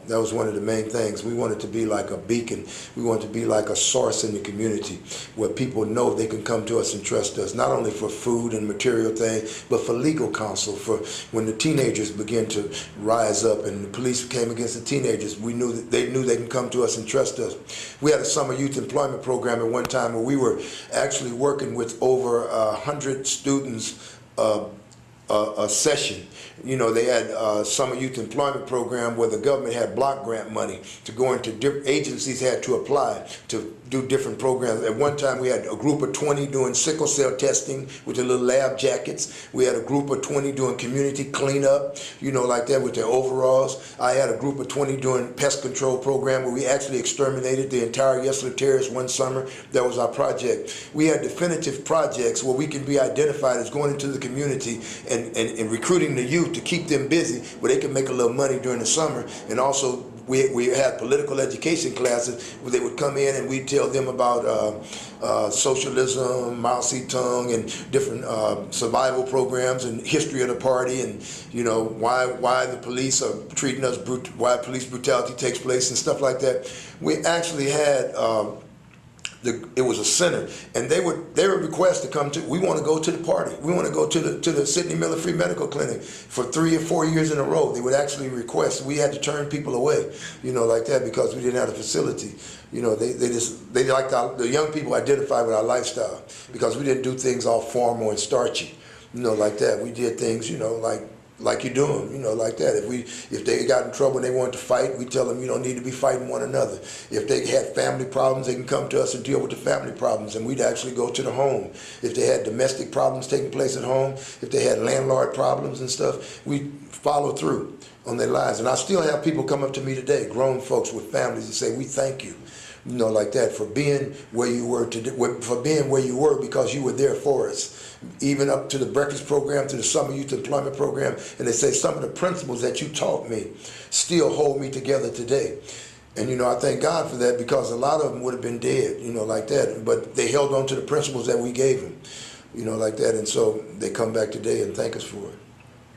That was one of the main things. We wanted to be like a beacon. We wanted to be like a source in the community where people know they can come to us and trust us, not only for food and material things, but for legal counsel. For when the teenagers began to rise up and the police came against the teenagers, we knew that they can come to us and trust us. We had a summer youth employment program at one time where we were actually working with over 100 students a session. You know, they had a summer youth employment program where the government had block grant money to go into different agencies, had to apply to do different programs. At one time we had a group of 20 doing sickle cell testing with their little lab jackets. We had a group of 20 doing community cleanup, you know, like that with their overalls. I had a group of 20 doing pest control program where we actually exterminated the entire Yesler terrace one summer. That was our project. We had definitive projects where we can be identified as going into the community and recruiting the youth to keep them busy where they can make a little money during the summer. And also we had political education classes where they would come in and we'd tell them about socialism, Mao Zedong, and different survival programs and history of the party, and you know why the police are treating us, why police brutality takes place and stuff like that. We actually had it was a center, and they would request to come to. We want to go to the party. We want to go to the Sidney Miller Free Medical Clinic for 3 or 4 years in a row. They would actually request. We had to turn people away, you know, like that because we didn't have a facility. You know, they liked the young people identified with our lifestyle because we didn't do things all formal and starchy, you know, like that. We did things, you know, like you do them, you know, like that. If they got in trouble and they wanted to fight, we tell them you don't need to be fighting one another. If they had family problems, they can come to us and deal with the family problems, and we'd actually go to the home. If they had domestic problems taking place at home, if they had landlord problems and stuff, we follow through on their lives. And I still have people come up to me today, grown folks with families, and say, we thank you. You know, like that, for being where you were because you were there for us, even up to the breakfast program, to the summer youth employment program. And they say some of the principles that you taught me still hold me together today. And you know, I thank God for that because a lot of them would have been dead, you know, like that. But they held on to the principles that we gave them, you know, like that. And so they come back today and thank us for it.